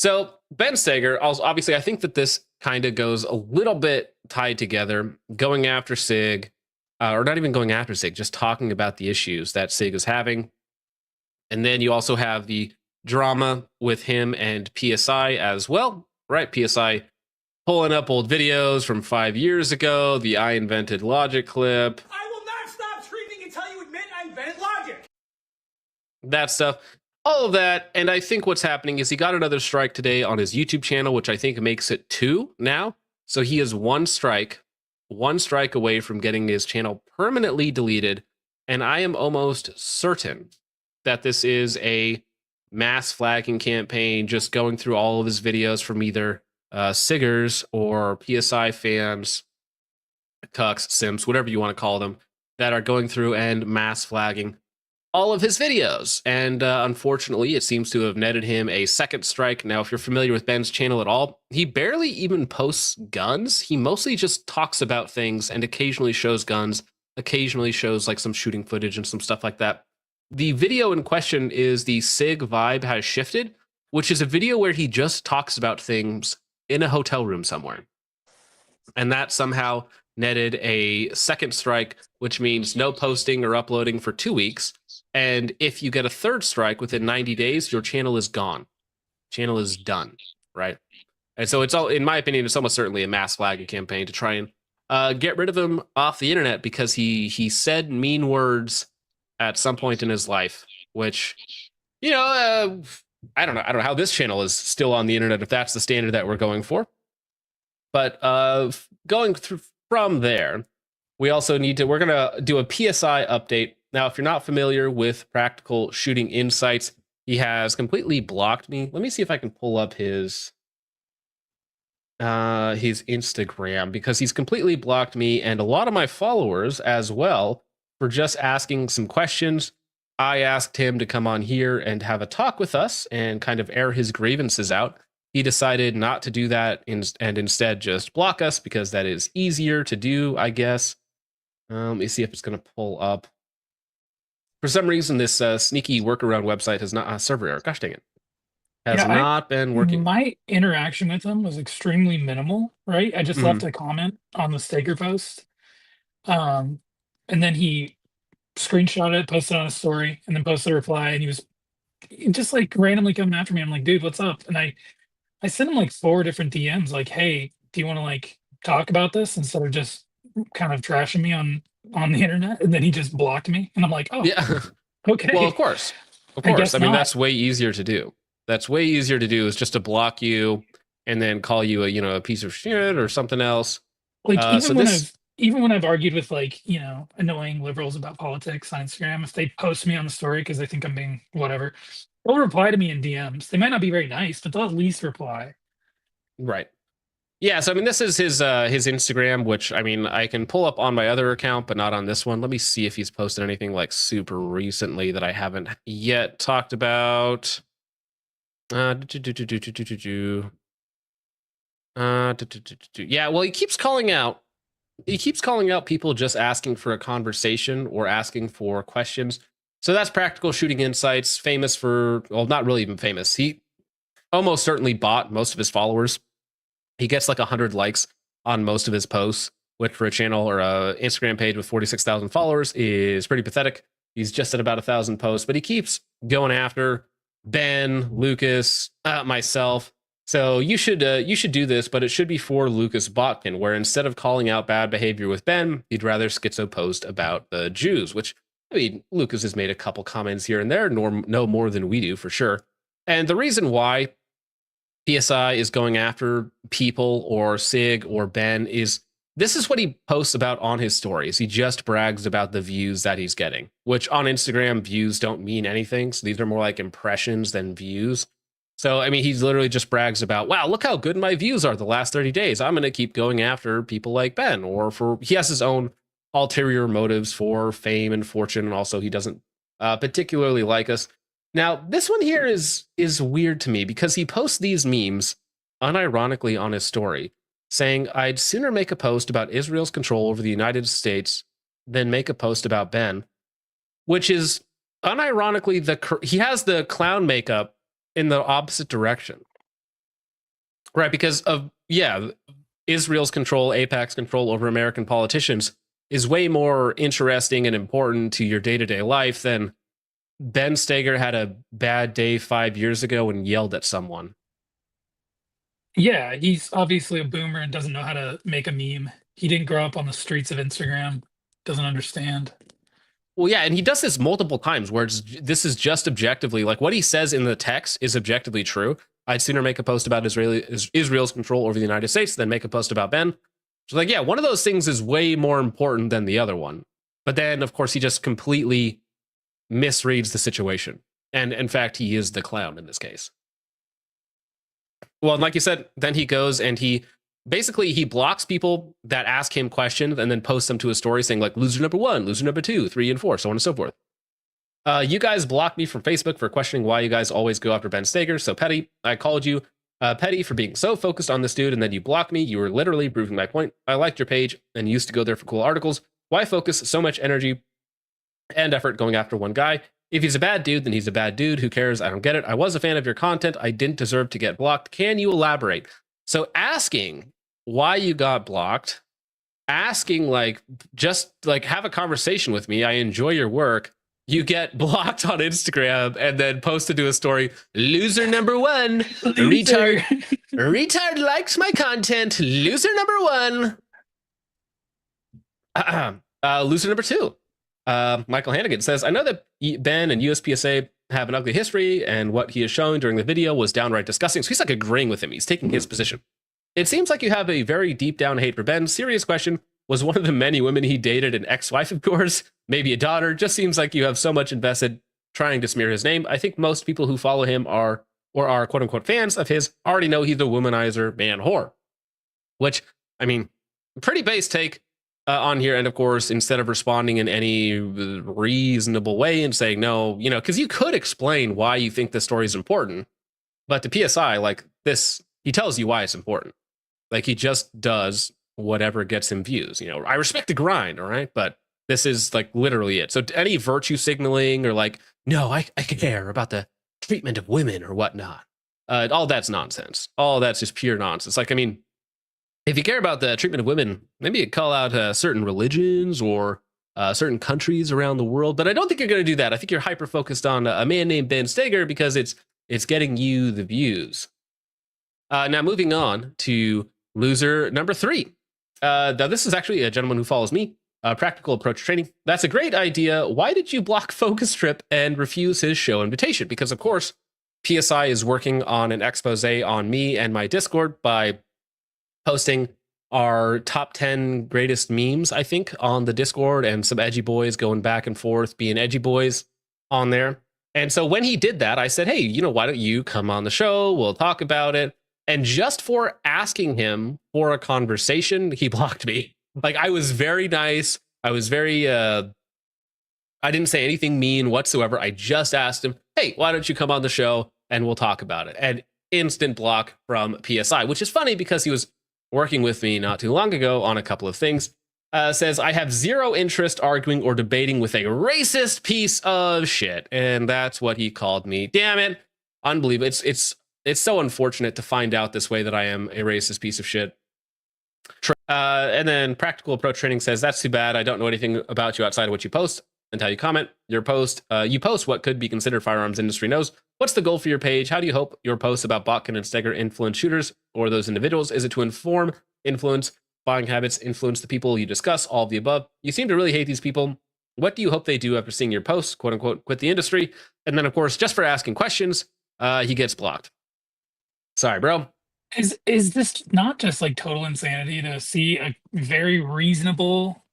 So Ben Stoeger, also, obviously, I think that this kind of goes a little bit tied together, going after Sig, or not even going after Sig, just talking about the issues that Sig is having. And then you also have the drama with him and PSI as well, right? PSI pulling up old videos from 5 years ago, the I invented logic clip, I will not stop screaming until you admit I invented logic. that stuff, all of that. And I think what's happening is he got another strike today on his YouTube channel, which I think makes it 2 now. So he is one strike away from getting his channel permanently deleted. And I am almost certain that this is a mass flagging campaign, just going through all of his videos from either Siggers or PSI fans, cucks, simps, whatever you want to call them, that are going through and mass flagging all of his videos. And unfortunately, it seems to have netted him a second strike. Now, if you're familiar with Ben's channel at all, he barely even posts guns. He mostly just talks about things and occasionally shows guns, occasionally shows like some shooting footage and some stuff like that. The video in question is the Sig Vibe Has Shifted, which is a video where he just talks about things in a hotel room somewhere. And that somehow netted a second strike, which means no posting or uploading for 2 weeks. And if you get a third strike within 90 days, your channel is gone. Channel is done, right? And so it's all, in my opinion, it's almost certainly a mass flagging campaign to try and get rid of him off the internet because he said mean words at some point in his life, which, you know, I don't know how this channel is still on the internet if that's the standard that we're going for. But going through from there, we're going to do a PSI update. Now, if you're not familiar with Practical Shooting Insights, he has completely blocked me. Let me see if I can pull up his Instagram, because he's completely blocked me and a lot of my followers as well for just asking some questions. I asked him to come on here and have a talk with us and kind of air his grievances out. He decided not to do that and instead just block us because that is easier to do, I guess. Let me see if it's going to pull up. For some reason, this sneaky workaround website has not server error. Gosh dang it. Has not been working. My interaction with him was extremely minimal, right? I just left a comment on the Staker post. And then he screenshot it, posted on a story, and then posted a reply, and he was just like randomly coming after me. I'm like, dude, what's up? And I sent him like 4 different DMs, like, hey, do you want to like talk about this instead of just kind of trashing me on the internet? And then he just blocked me, and I'm like, oh, yeah, okay. Well, of course. I mean, that's way easier to do. That's way easier to do is just to block you and then call you a piece of shit or something else. Like even when I've argued with like, annoying liberals about politics on Instagram, if they post me on the story because they think I'm being whatever, they'll reply to me in DMs. They might not be very nice, but they'll at least reply. Right. Yeah, so I mean, this is his Instagram, which I mean, I can pull up on my other account, but not on this one. Let me see if he's posted anything like super recently that I haven't yet talked about. Yeah, well, he keeps calling out people just asking for a conversation or asking for questions. So that's Practical Shooting Insights, famous for, well, not really even famous. He almost certainly bought most of his followers. He gets like 100 likes on most of his posts, which for a channel or a Instagram page with 46,000 followers is pretty pathetic. He's just at about 1,000 posts, but he keeps going after Ben, Lucas, myself. So you should do this, but it should be for Lucas Botkin, where instead of calling out bad behavior with Ben, he'd rather schizo post about the Jews, which, I mean, Lucas has made a couple comments here and there, no more than we do for sure. And the reason why PSI is going after people or Sig or Ben is this is what he posts about on his stories. He just brags about the views that he's getting, which on Instagram, views don't mean anything. So these are more like impressions than views. So, I mean, he's literally just brags about, wow, look how good my views are the last 30 days. I'm going to keep going after people like Ben, or he has his own ulterior motives for fame and fortune. And also he doesn't particularly like us. Now, this one here is weird to me because he posts these memes unironically on his story saying, I'd sooner make a post about Israel's control over the United States than make a post about Ben, which is unironically he has the clown makeup in the opposite direction. Right, because of Israel's control, AIPAC's control over American politicians is way more interesting and important to your day-to-day life than Ben Stoeger had a bad day 5 years ago and yelled at someone. Yeah, he's obviously a boomer and doesn't know how to make a meme. He didn't grow up on the streets of Instagram, doesn't understand. Well, yeah, and he does this multiple times where this is just objectively, like what he says in the text is objectively true. I'd sooner make a post about Israel's control over the United States than make a post about Ben. So like, yeah, one of those things is way more important than the other one. But then, of course, he just completely misreads the situation. And in fact, he is the clown in this case. Well, and like you said, then he goes and he blocks people that ask him questions and then posts them to a story saying like loser number 1, loser number 2, 3, and 4, so on and so forth. You guys blocked me from Facebook for questioning why you guys always go after Ben Stoeger. So petty. I called you petty for being so focused on this dude, and then you blocked me. You were literally proving my point. I liked your page and used to go there for cool articles. Why focus so much energy and effort going after one guy? If he's a bad dude, then he's a bad dude. Who cares? I don't get it. I was a fan of your content. I didn't deserve to get blocked. Can you elaborate? So asking why you got blocked, asking like, just like have a conversation with me. I enjoy your work. You get blocked on Instagram and then posted to a story. Loser number 1. Retard. Retard likes my content. Loser number 1. Loser number 2. Michael Hannigan says, I know that Ben and USPSA have an ugly history, and what he is showing during the video was downright disgusting. So he's like agreeing with him. He's taking his position. It seems like you have a very deep down hate for Ben. Serious question. Was one of the many women he dated an ex-wife of yours? Maybe a daughter? Just seems like you have so much invested trying to smear his name. I think most people who follow him are quote-unquote fans of his already know he's a womanizer, man, whore. Which, I mean, pretty base take on here. And of course, instead of responding in any reasonable way and saying no, because you could explain why you think this story is important. But to PSI, like this, he tells you why it's important. Like he just does whatever gets him views. I respect the grind, all right? But this is like literally it. So any virtue signaling or like, no, I care about the treatment of women or whatnot, all that's nonsense. All that's just pure nonsense. Like, I mean, if you care about the treatment of women, maybe you call out certain religions or certain countries around the world. But I don't think you're going to do that. I think you're hyper focused on a man named Ben Stoeger because it's getting you the views. Now moving on to loser number 3. Now this is actually a gentleman who follows me. Practical approach training. That's a great idea. Why did you block Focus Trip and refuse his show invitation? Because of course, PSI is working on an expose on me and my Discord by posting our top 10 greatest memes, I think, on the Discord, and some edgy boys going back and forth being edgy boys on there. And so when he did that, I said, hey, why don't you come on the show? We'll talk about it. And just for asking him for a conversation, he blocked me. Like, I was very nice. I was very, I didn't say anything mean whatsoever. I just asked him, hey, why don't you come on the show and we'll talk about it? And instant block from PSI, which is funny because he was working with me not too long ago on a couple of things. Says, I have zero interest arguing or debating with a racist piece of shit. And that's what he called me. Damn it. Unbelievable. It's so unfortunate to find out this way that I am a racist piece of shit. And then Practical Approach Training says, that's too bad. I don't know anything about you outside of what you post until you comment. You post what could be considered firearms industry knows. What's the goal for your page? How do you hope your posts about Botkin and Stoeger influence shooters or those individuals? Is it to inform, influence, buying habits, influence the people you discuss, all of the above? You seem to really hate these people. What do you hope they do after seeing your posts, quote unquote, quit the industry? And then, of course, just for asking questions, he gets blocked. Sorry, bro. Is this not just like total insanity to see a very reasonable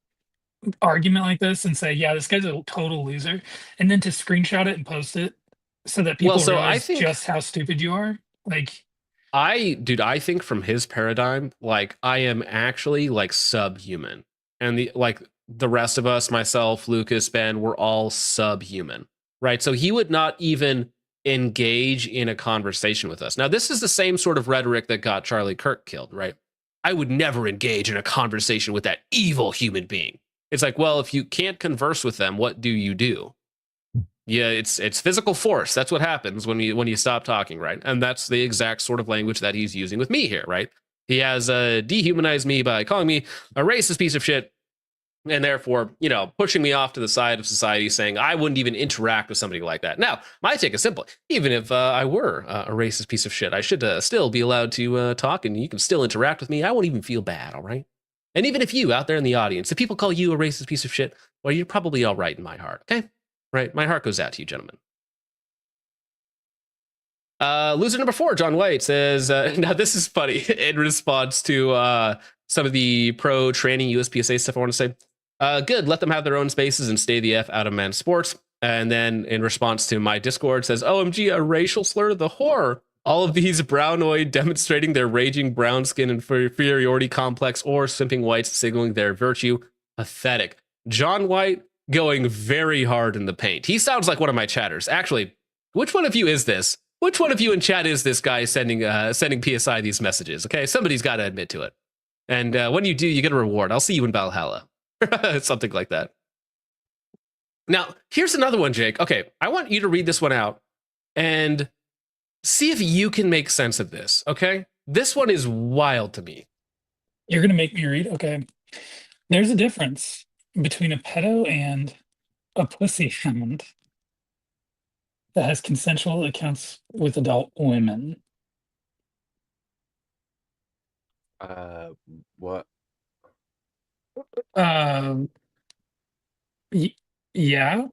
argument like this and say, yeah, this guy's a total loser, and then to screenshot it and post it so that people realize just how stupid you are? Like, I think from his paradigm, like, I am actually like subhuman, and the rest of us, myself, Lucas, Ben, we're all subhuman, right? So he would not even engage in a conversation with us. Now, this is the same sort of rhetoric that got Charlie Kirk killed, right? I would never engage in a conversation with that evil human being. It's like, well, if you can't converse with them, what do you do? Yeah, it's physical force. That's what happens when you stop talking, right? And that's the exact sort of language that he's using with me here, right? He has dehumanized me by calling me a racist piece of shit, and therefore, pushing me off to the side of society, saying I wouldn't even interact with somebody like that. Now, my take is simple: even if I were a racist piece of shit, I should still be allowed to talk, and you can still interact with me. I won't even feel bad, all right? And even if you out there in the audience, if people call you a racist piece of shit, well, you're probably all right in my heart, okay? Right? My heart goes out to you, gentlemen. Loser number 4, John White says, now this is funny in response to some of the pro-tranny USPSA stuff I want to say. Good, let them have their own spaces and stay the F out of men's sports. And then in response to my Discord says, OMG, a racial slur, the horror. All of these brownoid demonstrating their raging brown skin inferiority complex or simping whites signaling their virtue. Pathetic. John White going very hard in the paint. He sounds like one of my chatters. Actually, which one of you is this? Which one of you in chat is this guy sending PSI these messages? Okay, somebody's got to admit to it. And when you do, you get a reward. I'll see you in Valhalla. Something like that. Now, here's another one, Jake. Okay, I want you to read this one out and see if you can make sense of this, okay? This one is wild to me. You're going to make me read? Okay. There's a difference between a pedo and a pussy hound that has consensual accounts with adult women. What? Yeah,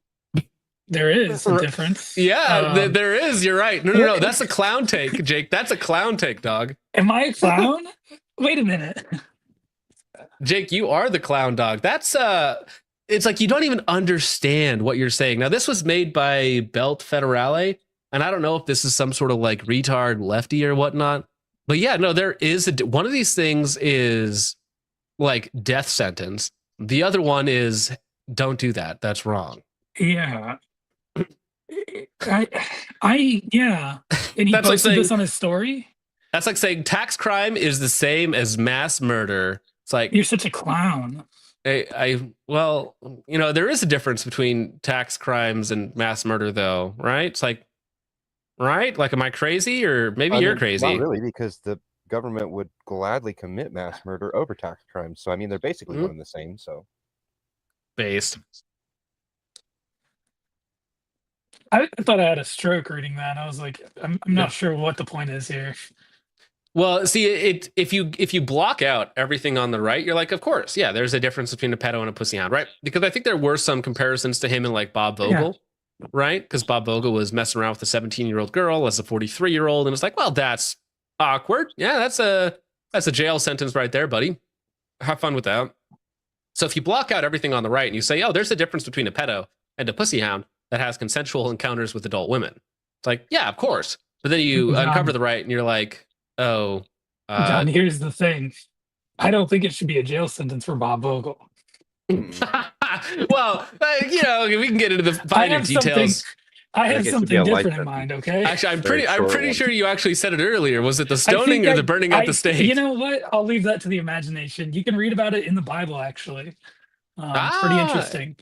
there is a difference. Yeah, there is. You're right. No. That's a clown take, Jake. That's a clown take, dog. Am I a clown? Wait a minute. Jake, you are the clown dog. That's it's like you don't even understand what you're saying. Now, this was made by Belt Federale, and I don't know if this is some sort of like retard lefty or whatnot. But yeah, no, there is one of these things is like death sentence. The other one is don't do that. That's wrong. Yeah. Yeah. And he That's like posted saying- this on his story. That's like saying tax crime is the same as mass murder. It's like You're such a clown. well, there is a difference between tax crimes and mass murder, though, right? It's like, right? Like, am I crazy, or maybe you're crazy? Not really, because the government would gladly commit mass murder over tax crimes. So I mean, they're basically one and the same. So based. I thought I had a stroke reading that. I was like, I'm not sure what the point is here. Well, see, if you block out everything on the right, you're like, of course, yeah, there's a difference between a pedo and a pussy hound, right? Because I think there were some comparisons to him and like Bob Vogel, right? Because Bob Vogel was messing around with a 17-year-old girl as a 43-year-old, and it's like, well, that's awkward. Yeah, that's a jail sentence right there, buddy. Have fun with that. So if you block out everything on the right and you say, oh, there's a difference between a pedo and a pussy hound that has consensual encounters with adult women, it's like, yeah, of course. But then you uncover the right and you're like, oh, John, here's the thing. I don't think it should be a jail sentence for Bob Vogel. Well, we can get into the finer details. I have something different in mind, okay? Actually, I'm pretty sure you actually said it earlier. Was it the stoning or the burning at the stake? You know what? I'll leave that to the imagination. You can read about it in the Bible, actually. It's pretty interesting.